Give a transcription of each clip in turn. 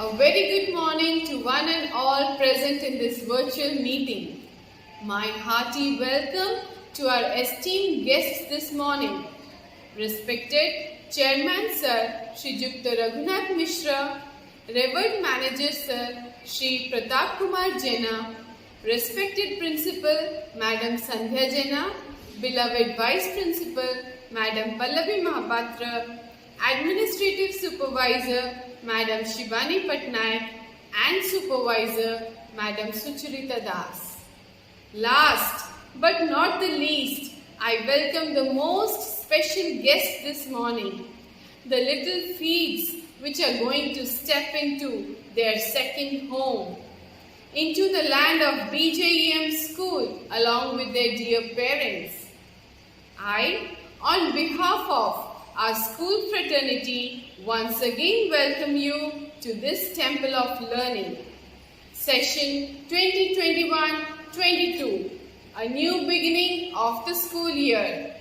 A very good morning to one and all present in this virtual meeting. My hearty welcome to our esteemed guests this morning. Respected Chairman Sir, Shri Yukta Raghunath Mishra, Revered Manager Sir, Shri Pratap Kumar Jena, respected Principal, Madam Sandhya Jena, beloved Vice Principal, Madam Pallavi Mahapatra, Administrative Supervisor, Madam Shivani Patnaik, and Supervisor, Madam Sucharita Das. Last but not the least, I welcome the most special guest this morning, the little feets which are going to step into their second home, into the land of BJEM school along with their dear parents. I, on behalf of our school fraternity, once again welcome you to this temple of learning. Session 2021-22, a new beginning of the school year.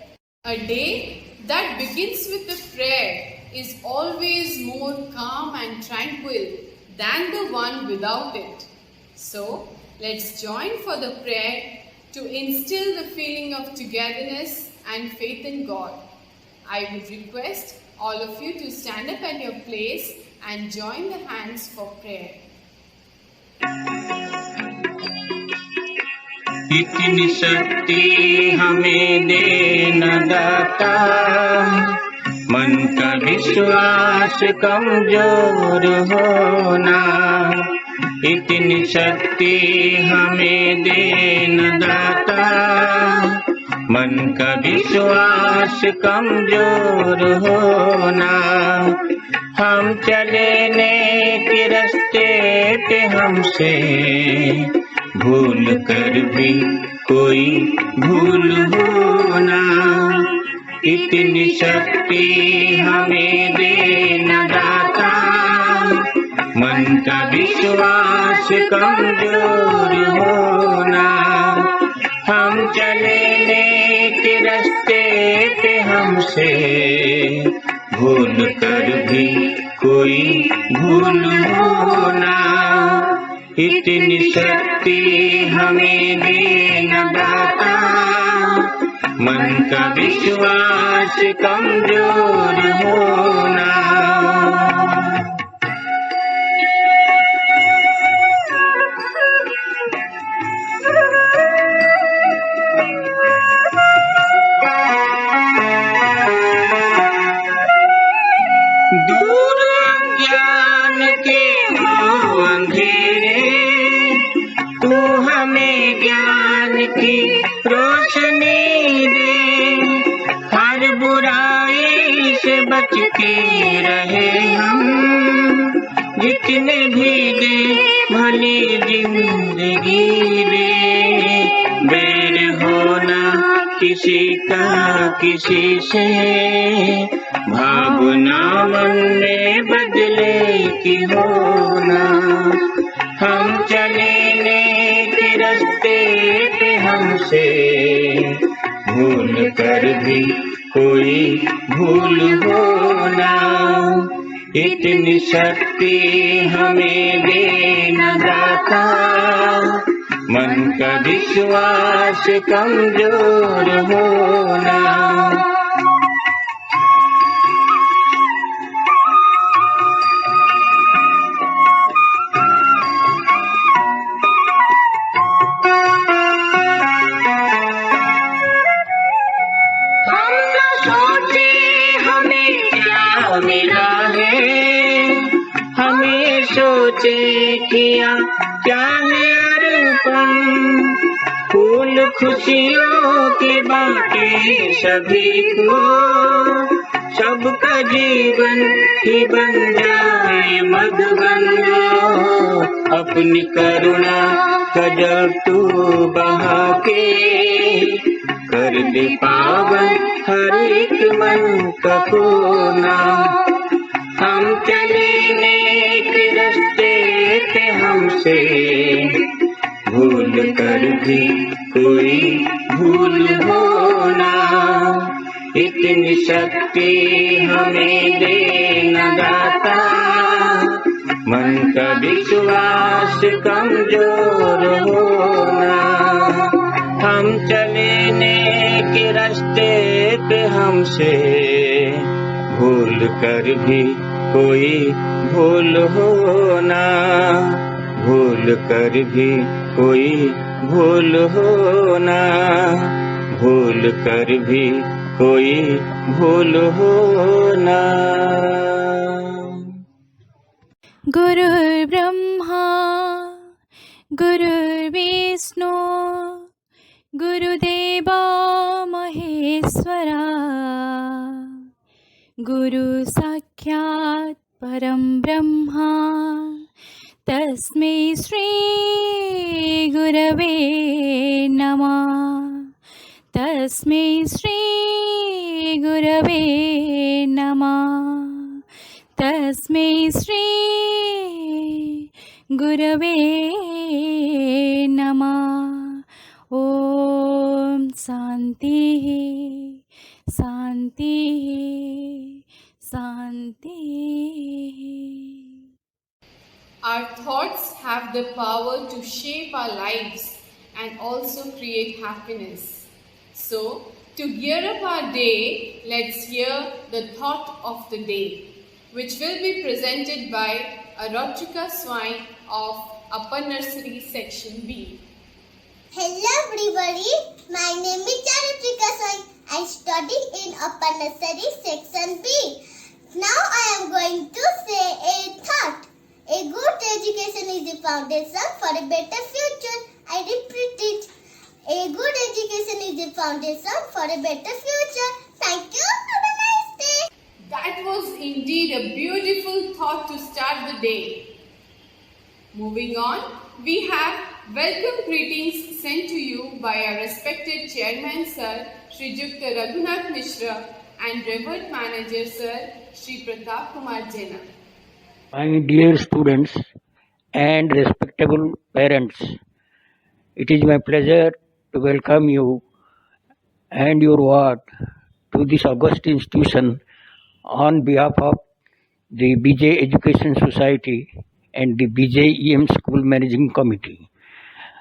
A day that begins with a prayer is always more calm and tranquil than the one without it. So, let's join for the prayer to instill the feeling of togetherness and faith in God. I would request all of you to stand up at your place and join the hands for prayer. इतनी शक्ति हमें देना दाता, मन का विश्वास कमजोर होना। इतनी शक्ति हमें देना दाता, मन का विश्वास कमजोर होना। हम चले नेक रास्ते पे हमसे भूल कर भी कोई भूल होना। इतनी शक्ति हमें देना दाता, मन का विश्वास कमजोर होना। हम चले नेक रास्ते पे हमसे भूल कर भी कोई भूल होना। इतनी शक्ति हमें देना दाता, मन का विश्वास कमजोर होना। दूर ज्ञान के हो अंधेरे, तू हमें ज्ञान की रोशनी दे। हर बुराई से बच के रहे हम, जितने भी दे भली जिंदगी दे। बैर होना किसी का किसी से, भावना मन में बदले की होना। हम चले नेक रास्ते पे हमसे भूल कर भी कोई भूल होना। इतनी शक्ति हमें देना दाता, मन का विश्वास कमजोर होना। मिला है हमें सोचे किया क्या है अर्पण। फूल खुशियों के बाटे सभी को, सबका जीवन ही बन जाए मधुबन। अपनी करुणा का जल तू बहा के, कर दे पावन हर एक मन का कोना। हम चले नेक रास्ते पे हमसे भूल कर भी कोई भूल होना। इतनी शक्ति हमें देना दाता, मन का विश्वास कमजोर होना। हम चले नेक रास्ते पे हमसे भूल कर भी कोई भूल होना, भूल कर भी कोई भूल होना, भूल कर भी कोई भूल होना। गुरुर्ब्रह्मा गुरुर्विष्णु गुरुदेवो महेश्वरा, गुरु साक्षात् परं ब्रह्मा तस्मै श्री गुरवे नमः, तस्मै श्री गुरवे नमः, तस्मै श्री गुरवे नमः। ओम शांति शांति शांति। Our thoughts have the power to shape our lives and also create happiness. So, to gear up our day, let's hear the thought of the day, which will be presented by Arochika Swine of Upper Nursery Section B. Hello everybody, my name is Arochika Swine. I study in Upper Nursery Section B. Now I am going to say a thought. A good education is the foundation for a better future. I repeat it. A good education is the foundation for a better future. Thank you. Have a nice day. That was indeed a beautiful thought to start the day. Moving on, we have welcome greetings sent to you by our respected Chairman Sir, Shri Jukta Raghunath Mishra, and Revered Manager Sir, Shri Pratap Kumar Jena. My dear students and respectable parents, it is my pleasure to welcome you and your ward to this august institution on behalf of the BJ Education Society and the BJEM School Managing Committee.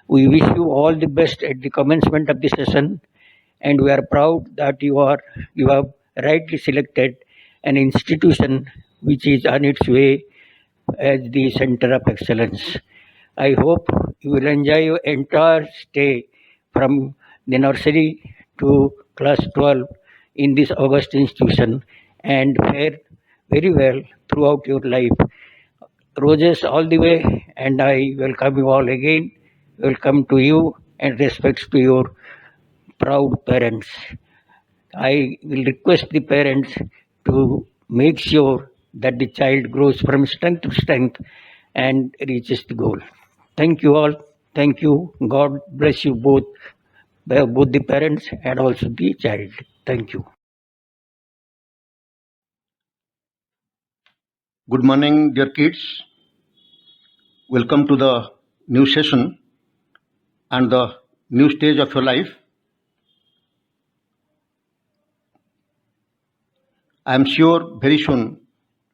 We wish you all the best at the commencement of the session, and we are proud that you have rightly selected an institution which is on its way as the center of excellence. I hope you will enjoy your entire stay from the nursery to class 12 in this august institution and fare very well throughout your life. Roses all the way, and I welcome you all again. Welcome to you and respects to your proud parents. I will request the parents to make sure that the child grows from strength to strength and reaches the goal. Thank you all. Thank you. God bless you both the parents and also the child. Thank you. Good morning, dear kids. Welcome to the new session and the new stage of your life. I am sure very soon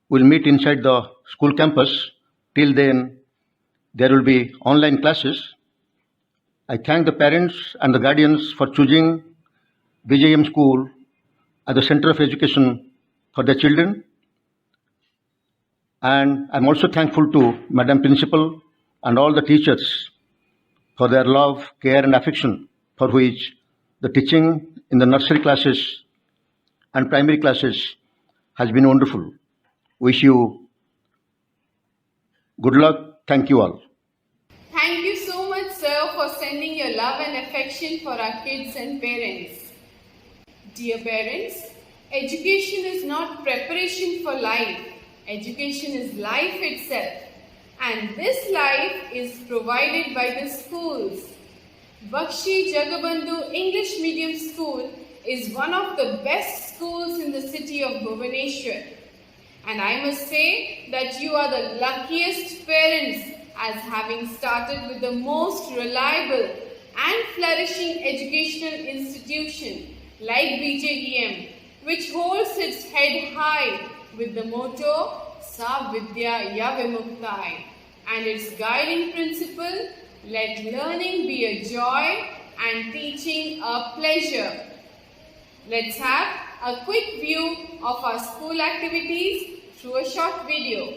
we'll meet inside the school campus. Till then, there will be online classes. I thank the parents and the guardians for choosing BJM School as the center of education for their children. And I'm also thankful to Madam Principal and all the teachers for their love, care and affection, for which the teaching in the nursery classes and primary classes has been wonderful. Wish you good luck. Thank you all. Thank you so much, sir, for sending your love and affection for our kids and parents. Dear parents, education is not preparation for life. Education is life itself. And this life is provided by the schools. Bakshi Jagabandhu English Medium School is one of the best schools in the city of Bhubaneswar. And I must say that you are the luckiest parents, as having started with the most reliable and flourishing educational institution like BJEM, which holds its head high with the motto, Sa Vidya Ya Vimuktai, and its guiding principle, let learning be a joy and teaching a pleasure. Let's have a quick view of our school activities through a short video.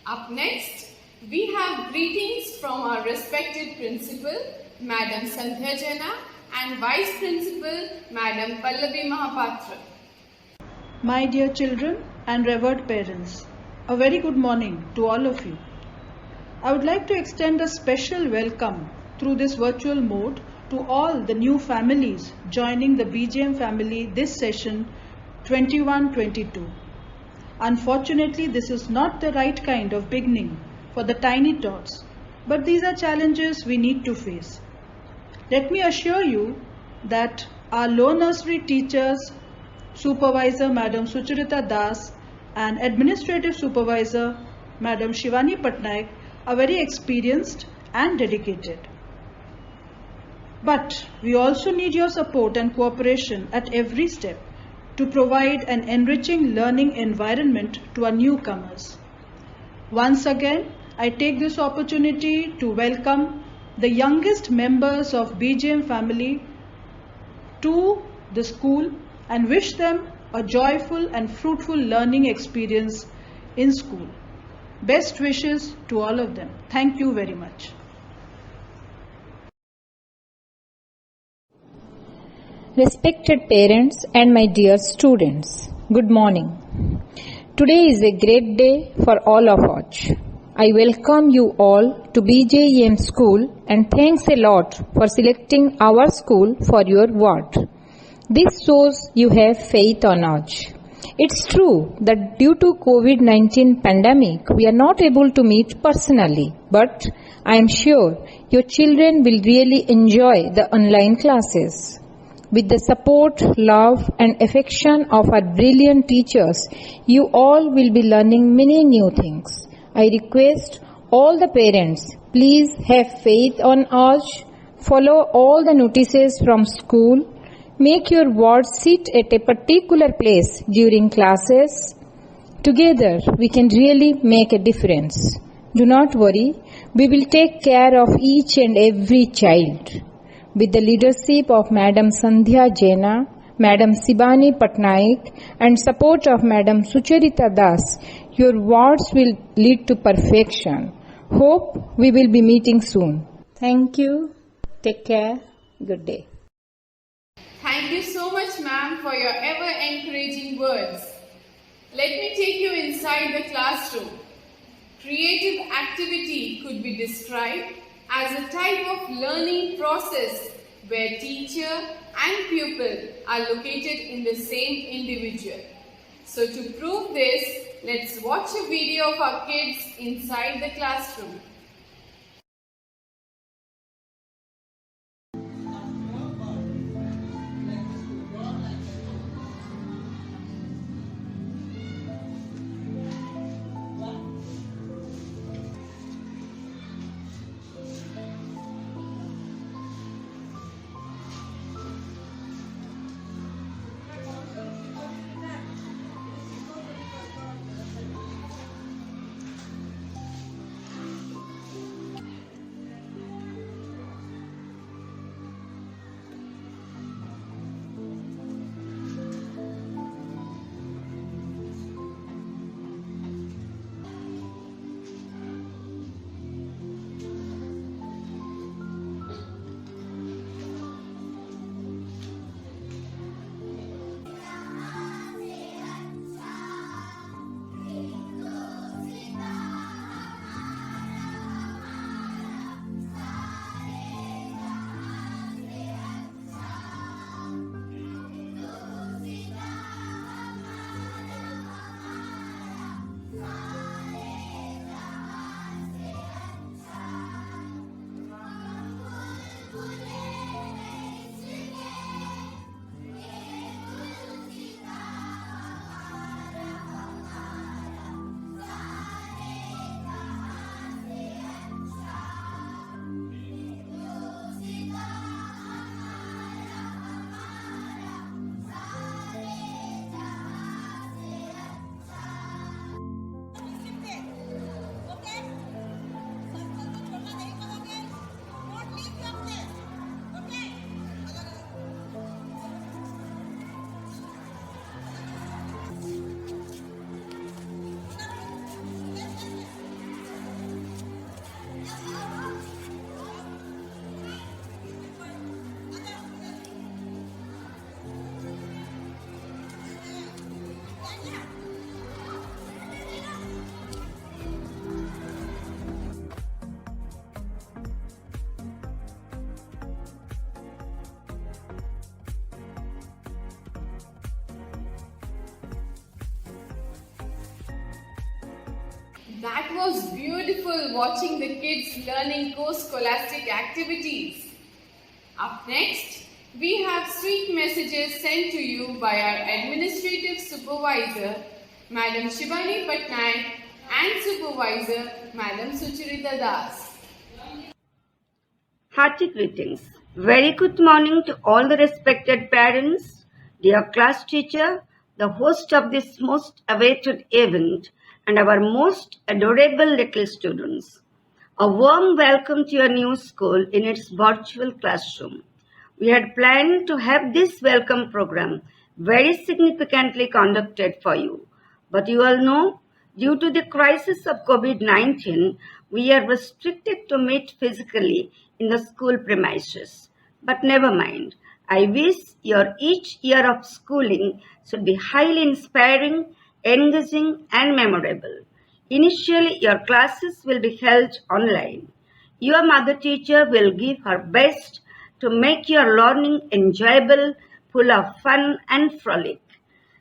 Up next, we have greetings from our respected principal, Madam Sandhya Jana, and Vice Principal, Madam Pallavi Mahapatra. My dear children and revered parents, a very good morning to all of you. I would like to extend a special welcome through this virtual mode to all the new families joining the BGM family this session 21-22. Unfortunately, this is not the right kind of beginning for the tiny tots, but these are challenges we need to face. Let me assure you that our low nursery teachers, Supervisor Madam Sucharita Das and Administrative Supervisor Madam Shivani Patnaik are very experienced and dedicated. But we also need your support and cooperation at every step to provide an enriching learning environment to our newcomers. Once again, I take this opportunity to welcome the youngest members of BGM family to the school and wish them a joyful and fruitful learning experience in school. Best wishes to all of them. Thank you very much. Respected parents and my dear students, good morning. Today is a great day for all of us. I welcome you all to BJEM school and thanks a lot for selecting our school for your ward. This shows you have faith on us. It's true that due to COVID-19 pandemic, we are not able to meet personally, but I am sure your children will really enjoy the online classes. With the support, love and affection of our brilliant teachers, you all will be learning many new things. I request all the parents, please have faith on us, follow all the notices from school, make your ward sit at a particular place during classes. Together, we can really make a difference. Do not worry, we will take care of each and every child. With the leadership of Madam Sandhya Jaina, Madam Sibani Patnaik and support of Madam Sucharita Das, your wards will lead to perfection. Hope we will be meeting soon. Thank you. Take care. Good day. Thank you so much, ma'am, for your ever encouraging words. Let me take you inside the classroom. Creative activity could be described as a type of learning process where teacher and pupil are located in the same individual. So to prove this, let's watch a video of our kids inside the classroom. That was beautiful watching the kids learning co-scholastic activities. Up next, we have sweet messages sent to you by our administrative supervisor, Madam Shivani Patnaik, and supervisor, Madam Sucharita Das. Hearty greetings. Very good morning to all the respected parents, dear class teacher, the host of this most awaited event, and our most adorable little students. A warm welcome to your new school in its virtual classroom. We had planned to have this welcome program very significantly conducted for you. But you all know, due to the crisis of COVID-19, we are restricted to meet physically in the school premises. But never mind. I wish your each year of schooling should be highly inspiring, engaging and memorable. Initially, your classes will be held online. Your mother teacher will give her best to make your learning enjoyable, full of fun and frolic.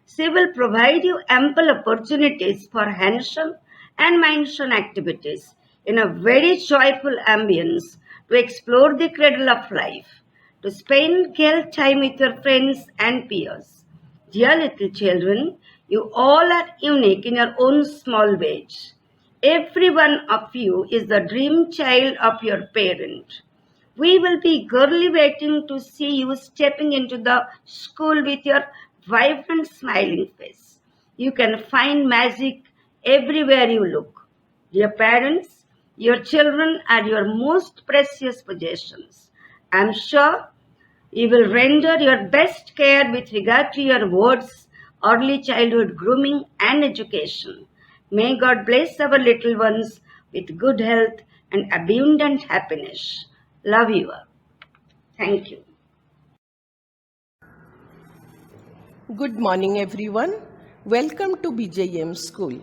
She will provide you ample opportunities for hands-on and mind-on activities in a very joyful ambience to explore the cradle of life, to spend gay time with your friends and peers. Dear little children, you all are unique in your own small ways. Every one of you is the dream child of your parent. We will be eagerly waiting to see you stepping into the school with your vibrant smiling face. You can find magic everywhere you look. Dear parents, your children are your most precious possessions. I am sure you will render your best care with regard to your wards, early childhood grooming, and education. May God bless our little ones with good health and abundant happiness. Love you all. Thank you. Good morning, everyone. Welcome to BJM School.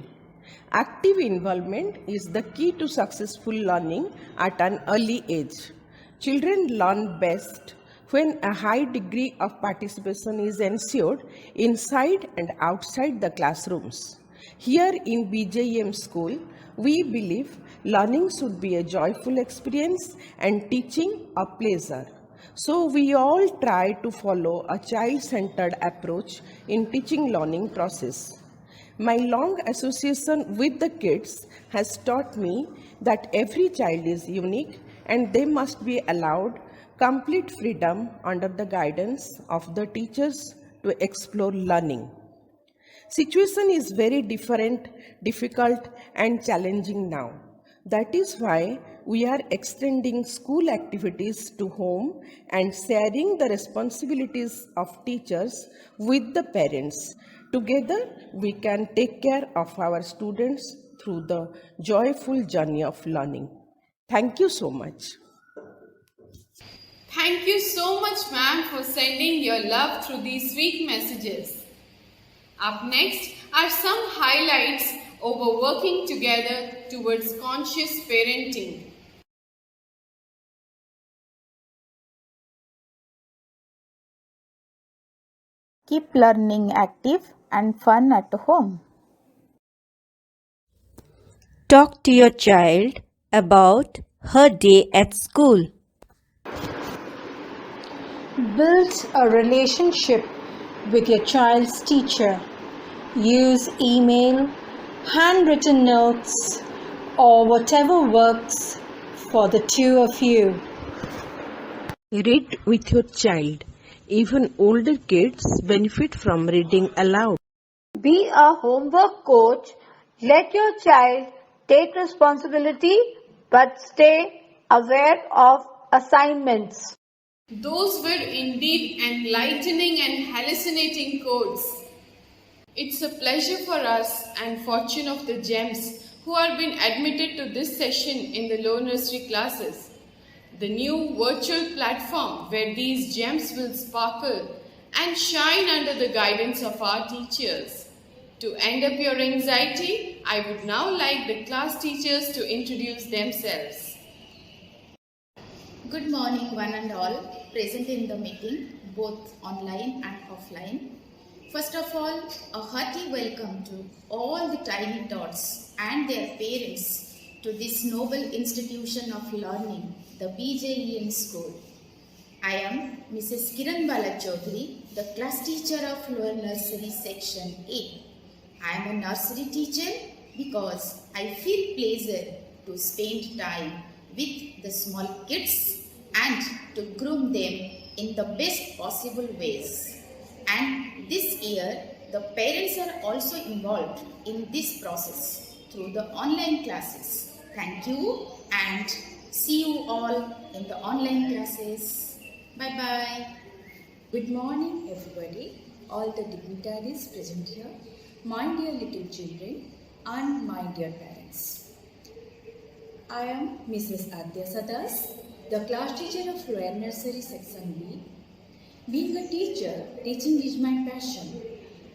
Active involvement is the key to successful learning at an early age. Children learn best when a high degree of participation is ensured inside and outside the classrooms. Here in BJM School, we believe learning should be a joyful experience and teaching a pleasure. So we all try to follow a child-centered approach in teaching learning process. My long association with the kids has taught me that every child is unique and they must be allowed complete freedom under the guidance of the teachers to explore learning. Situation is very difficult and challenging now. That is why we are extending school activities to home and sharing the responsibilities of teachers with the parents. Together, we can take care of our students through the joyful journey of learning. Thank you so much. Thank you so much, ma'am, for sending your love through these sweet messages. Up next are some highlights over working together towards conscious parenting. Keep learning active and fun at home. Talk to your child about her day at school. Build a relationship with your child's teacher. Use email, handwritten notes, or whatever works for the two of you. Read with your child. Even older kids benefit from reading aloud. Be a homework coach. Let your child take responsibility but stay aware of assignments. Those were indeed enlightening and hallucinating quotes. It's a pleasure for us and fortune of the gems who are being admitted to this session in the low nursery classes. The new virtual platform where these gems will sparkle and shine under the guidance of our teachers. To end up your anxiety, I would now like the class teachers to introduce themselves. Good morning, one and all present in the meeting, both online and offline. First of all, a hearty welcome to all the tiny tots and their parents to this noble institution of learning, the BJEM School. I am Mrs. Kiran Bala Chaudhary, the class teacher of Lower Nursery Section A. I am a nursery teacher because I feel pleasure to spend time with the small kids and to groom them in the best possible ways. And this year, the parents are also involved in this process through the online classes. Thank you and see you all in the online classes. Bye-bye. Good morning, everybody, all the dignitaries present here, my dear little children and my dear parents. I am Mrs. Adya Sadas, the class teacher of Lower Nursery Section B. Being a teacher, teaching is my passion.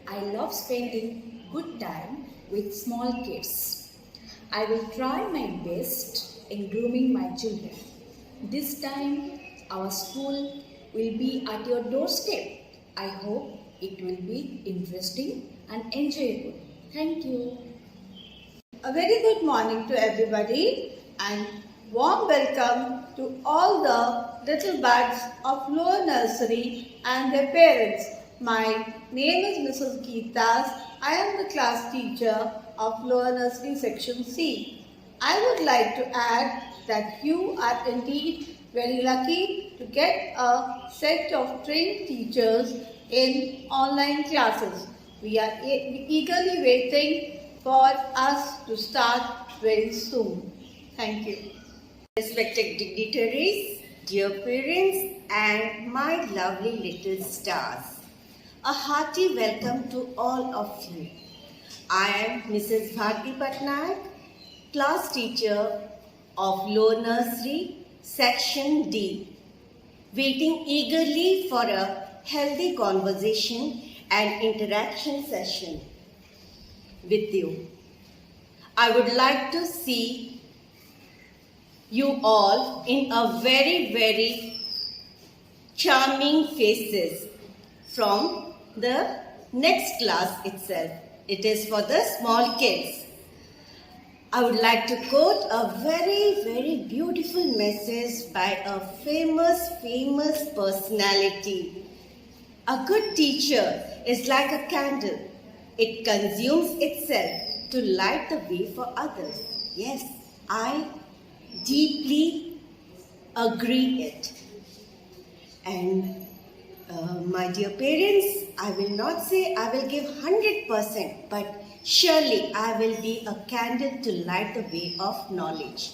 I love spending good time with small kids. I will try my best in grooming my children. This time, our school will be at your doorstep. I hope It will be interesting and enjoyable. Thank you. A very good morning to everybody and warm welcome to all the little buds of lower nursery and their parents. My name is Mrs. Geetas. I am the class teacher of lower nursery section C. I would like to add that you are indeed very lucky to get a set of trained teachers in online classes. We are eagerly waiting for us to start very soon. Thank you. Respected dignitaries, dear parents, and my lovely little stars, a hearty welcome to all of you. I am Mrs. Bharti Patnaik, class teacher of Lower Nursery, Section D, waiting eagerly for a healthy conversation and interaction session with you. I would like to see you all in a very, very charming faces from the next class itself. It is for the small kids. I would like to quote a very, very beautiful message by a famous personality. A good teacher is like a candle. It consumes itself to light the way for others. Yes, I deeply agree it. And my dear parents, I will not say I will give 100%, but surely I will be a candle to light the way of knowledge.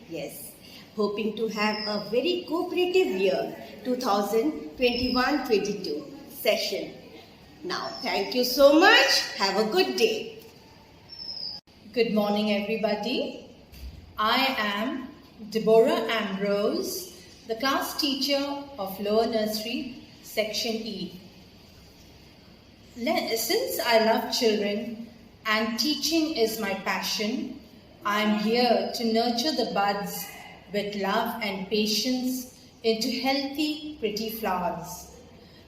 Yes, hoping to have a very cooperative year 2021-22 session. Now, thank you so much. Have a good day. Good morning, everybody. I am Deborah Ambrose, the class teacher of Lower Nursery, Section E. Since I love children and teaching is my passion, I am here to nurture the buds with love and patience into healthy, pretty flowers.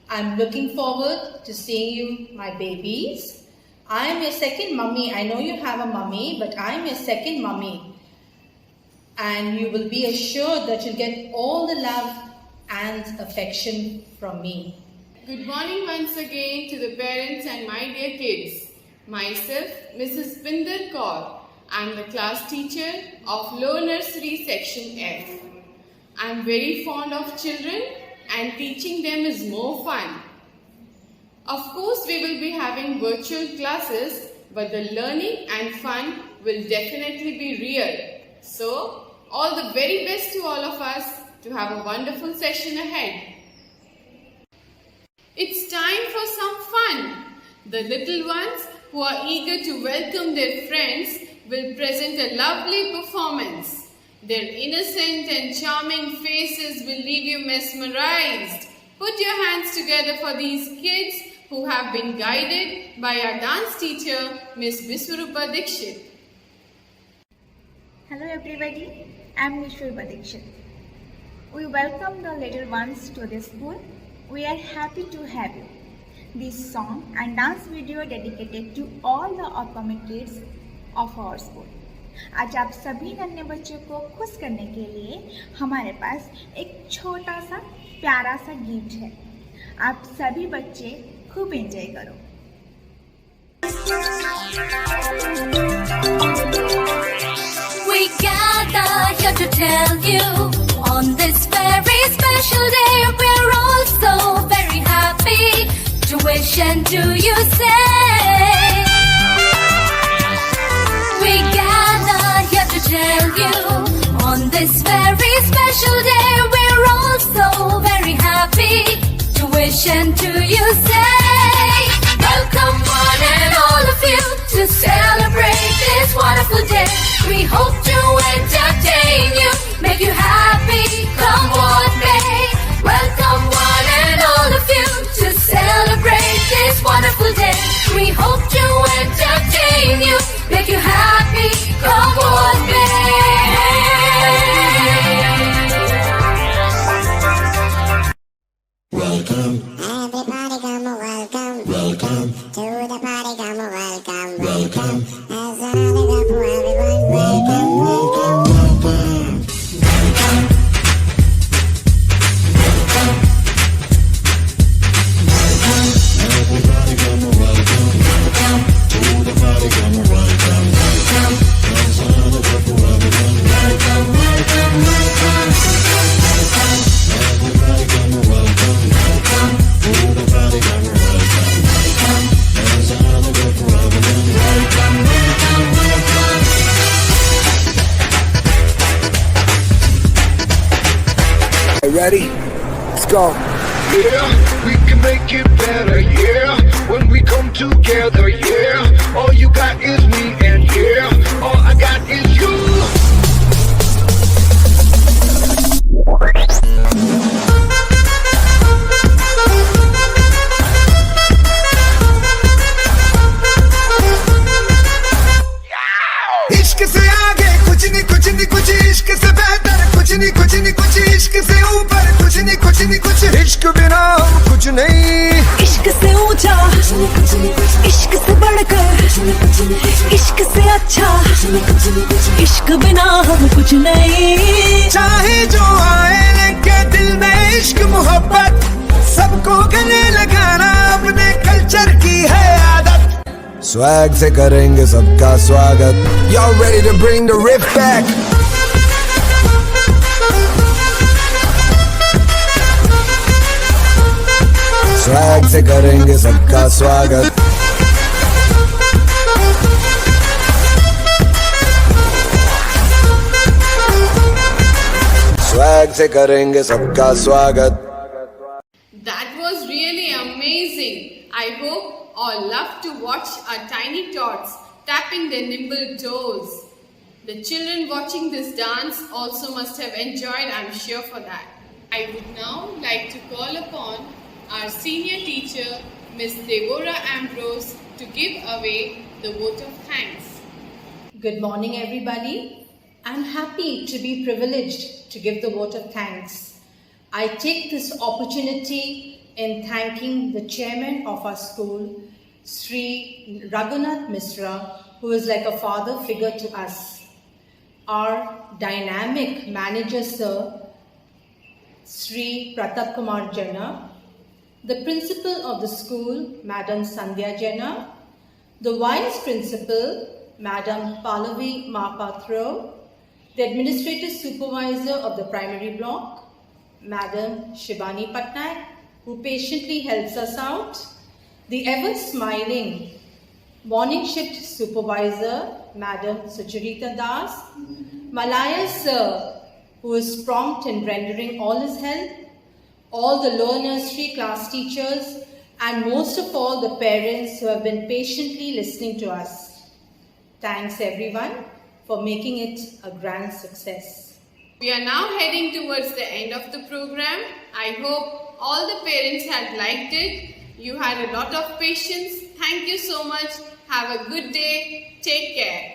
I'm looking forward to seeing you, my babies. I am your second mummy. I know you have a mummy, but I am your second mummy. And you will be assured that you'll get all the love and affection from me. Good morning once again to the parents and my dear kids. Myself, Mrs. Pinder Kaur. I am the class teacher of Lower Nursery Section F. I am very fond of children and teaching them is more fun. Of course, we will be having virtual classes, but the learning and fun will definitely be real. So, all the very best to all of us to have a wonderful session ahead. It's time for some fun. The little ones who are eager to welcome their friends will present a lovely performance. Their innocent and charming faces will leave you mesmerized. Put your hands together for these kids who have been guided by our dance teacher, Miss Biswarupa Dikshit. Hello everybody, I am Biswarupa Dikshit. We welcome the little ones to this school. We are happy to have you. This song and dance video dedicated to all the upcoming kids of our school. आज आप सभी नन्हे बच्चों को खुश करने के लिए हमारे पास एक छोटा सा प्यारा सा गिफ्ट है। आप सभी बच्चे खूब एंजॉय करो। We gather here to tell you on this very special day we're all so very happy to wish and do you say. We gather here to tell you on this very special day we're all so very happy to wish and do you say. Welcome one and all of you to celebrate this wonderful day. We hope to entertain you, make you happy, come what may. Welcome one and all of you to celebrate this wonderful day. We hope to entertain you, make you happy, come what may. Welcome, everybody come welcome. Ready? Let's go. Yeah, we can make it better, yeah. When we come together, yeah. All you got is me, and yeah, all I got is you. इश्क से आगे कुछ नहीं कुछ इश्क से बेहतर कुछ नहीं कुछ इश्क से ऊपर कुछ नहीं कुछ इश्क बिना हम कुछ नहीं इश्क से ऊंचा इश्क से बढ़कर इश्क से अच्छा इश्क बिना हम कुछ नहीं चाहे जो आए लेके दिल में इश्क मोहब्बत सबको गले लगाना अपने कल्चर की है आदत स्वैग से करेंगे सबका स्वागत Y'all ready to bring the riff back? Swag से करेंगे सबका स्वागत स्वैग से करेंगे सबका स्वागत That was really amazing. I hope all love to watch our tiny tots tapping their nimble toes. The children watching this dance also must have enjoyed, I'm sure for that. I would now like to call upon our senior teacher, Miss Deborah Ambrose, to give away the vote of thanks. Good morning, everybody. I'm happy to be privileged to give the vote of thanks. I take this opportunity in thanking the chairman of our school, Sri Raghunath Misra, who is like a father figure to us. Our dynamic manager, sir, Sri Pratap Kumar Jena, the principal of the school, Madam Sandhya Jena, the vice principal, Madam Pallavi Mapathro, the administrative supervisor of the primary block, Madam Shibani Patnaik, who patiently helps us out, the ever-smiling morning shift supervisor, Madam Sucharita Das, Malaya sir, who is prompt in rendering all his help, all the lower nursery class teachers, and most of all the parents who have been patiently listening to us. Thanks everyone for making it a grand success. We are now heading towards the end of the program. I hope all the parents had liked it. You had a lot of patience. Thank you so much. Have a good day. Take care.